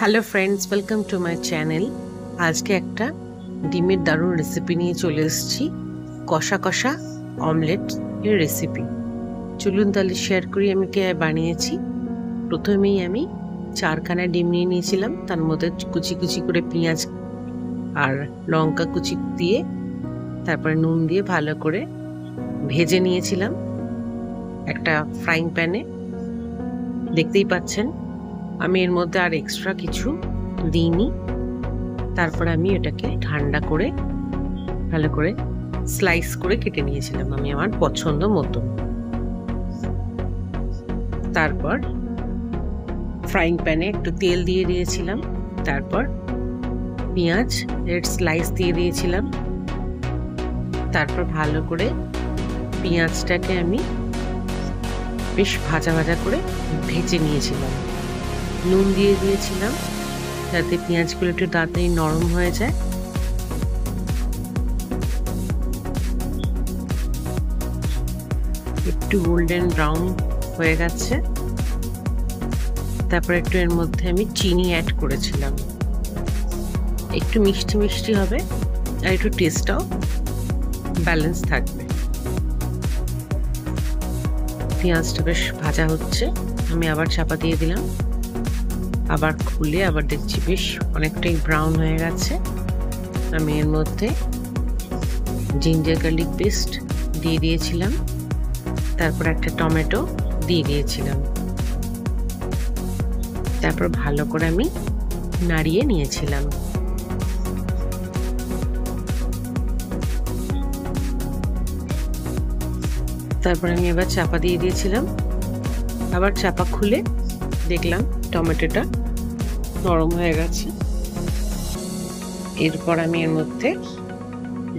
Hello friends, welcome to my channel. আজকে একটা ডিমের দারুণ রেসিপি নিয়ে চলে এসেছি, কষা কষা অমলেট এর রেসিপি। চলুন তাহলে শেয়ার করি আমি কীভাবে বানিয়েছি। প্রথমেই আমি 4খানা ডিম নিয়ে নিয়েছিলাম, তার মধ্যে কুচি কুচি করে পেঁয়াজ আর লঙ্কা কুচি দিয়ে তারপরে নুন দিয়ে ভালো করে ভেজে নিয়েছিলাম একটা ফ্রাইং প্যানে। দেখতেই পাচ্ছেন আমি এর মধ্যে আর এক্সট্রা কিছু দিইনি। তারপর আমি এটাকে ঠান্ডা করে ভালো করে স্লাইস করে কেটে নিয়েছিলাম আমি আমার পছন্দ মতো। তারপর ফ্রাইং প্যানে একটু তেল দিয়ে দিয়েছিলাম, তারপর পেঁয়াজ এর স্লাইস দিয়ে দিয়েছিলাম। তারপর ভালো করে পেঁয়াজটাকে আমি বেশ ভাজা ভাজা করে ভেজে নিয়েছিলাম। নুন দিয়ে দিয়েছিলাম যাতে পেঁয়াজগুলো একটু তাড়াতাড়ি নরম হয়ে যায়। একটু গোল্ডেন ব্রাউন হয়ে গেছে। তারপর একটু এর মধ্যে আমি চিনি অ্যাড করেছিলাম, একটু মিষ্টি মিষ্টি হবে আর একটু টেস্টটাও ব্যালেন্স থাকবে। পেঁয়াজটা বেশ ভাজা হচ্ছে, আমি আবার চাপা দিয়ে দিলাম। আবার খুলে আবার দেখছি বেশ অনেকটাই ব্রাউন হয়ে গেছে। আমি এর মধ্যে জিঞ্জার গার্লিক পেস্ট দিয়ে দিয়েছিলাম, তারপর একটা টমেটো দিয়ে দিয়েছিলাম। তারপর ভালো করে আমি নাড়িয়ে নিয়েছিলাম। তারপর আমি এবার চাপা দিয়ে দিয়েছিলাম। আবার চাপা খুলে দেখলাম টমেটোটা নরম হয়ে গেছে। এরপর আমি এর মধ্যে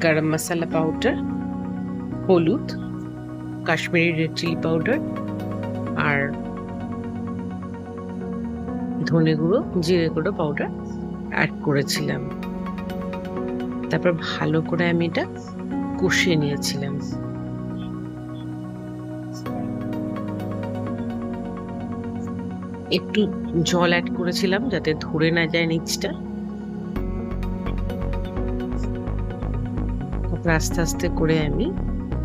গরম মশলা পাউডার, হলুদ, কাশ্মীরি রেড চিলি পাউডার আর ধনে গুঁড়ো, জিরে গুঁড়ো পাউডার অ্যাড করেছিলাম। তারপর ভালো করে আমি এটা কষিয়ে নিয়েছিলাম। একটু জল অ্যাড করেছিলাম যাতে ধরে না যায় নিচটা। আস্তে আস্তে করে আমি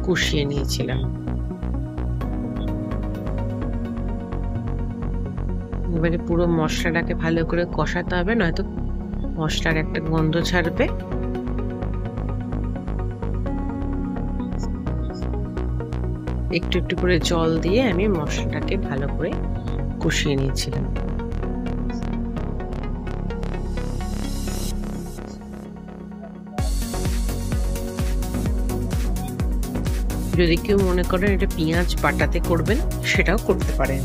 কষিয়ে নিয়েছিলাম। এবারে পুরো মশলাটাকে ভালো করে কষাতে হবে, নয়তো মশলার একটা গন্ধ ছাড়বে। একটু একটু করে জল দিয়ে আমি মশলাটাকে ভালো করে কষিয়ে নিয়েছিলাম। যদি কেউ মনে করেন এটা পেঁয়াজ বাটাতে করবেন, সেটাও করতে পারেন।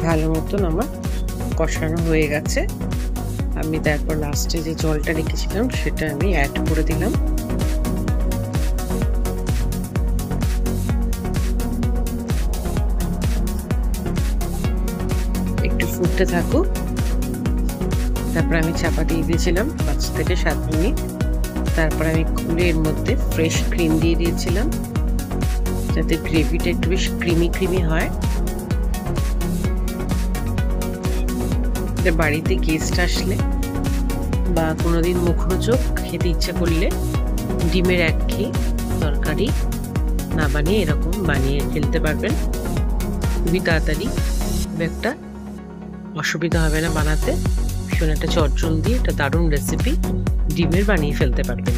ভালো মতন আমার কষানো হয়ে গেছে। আমি তারপর লাস্টে যে জলটা রেখেছিলাম সেটা আমি অ্যাড করে দিলাম। একটু ফুটতে থাকুক। তারপর আমি চাপা দিয়ে দিয়েছিলাম 5 থেকে 7 মিনিট। তারপর আমি খুলে এর মধ্যে ফ্রেশ ক্রিম দিয়ে দিয়েছিলাম যাতে গ্রেভিটা একটু বেশ ক্রিমি ক্রিমি হয়। বাড়িতে গেস্ট আসলে বা কোনোদিন মুখরোচক খেতে ইচ্ছা করলে ডিমের একঘেয়ে তরকারি না বানিয়ে এরকম বানিয়ে ফেলতে পারবেন। খুবই তাড়াতাড়ি, খুব একটা অসুবিধা হবে না বানাতে। ভীষণ একটা চটজলদি একটা দারুণ রেসিপি ডিমের বানিয়ে ফেলতে পারবেন।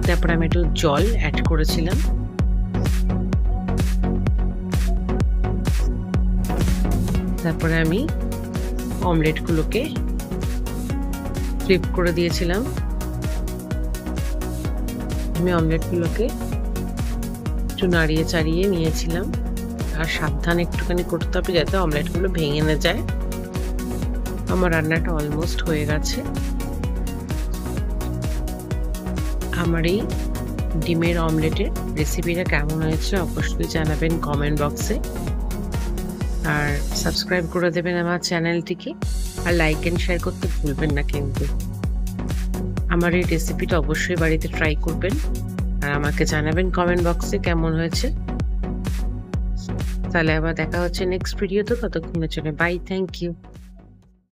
তারপর আমি একটু জল অ্যাড করেছিলাম। তারপরে আমি অমলেটগুলোকে ফ্লিপ করে দিয়েছিলাম। আমি অমলেটগুলোকে একটু নাড়িয়ে চাড়িয়ে নিয়েছিলাম, আর সাবধানে একটুখানি করতে হবে যাতে অমলেটগুলো ভেঙে না যায়। আমার রান্নাটা অলমোস্ট হয়ে গেছে। আমার এই ডিমের অমলেটের রেসিপিটা কেমন হয়েছে অবশ্যই জানাবেন কমেন্ট বক্সে, আর সাবস্ক্রাইব করে দেবেন আমার চ্যানেলটিকে, আর লাইক এন্ড শেয়ার করতে ভুলবেন না কিন্তু। আমার এই রেসিপিটা অবশ্যই বাড়িতে ট্রাই করবেন। আর আমাকে জানাবেন কমেন্ট বক্সে কেমন হয়েছে। তাহলে আবার দেখা হচ্ছে নেক্সট ভিডিওতে, ততক্ষণের জন্য বাই, থ্যাংক ইউ।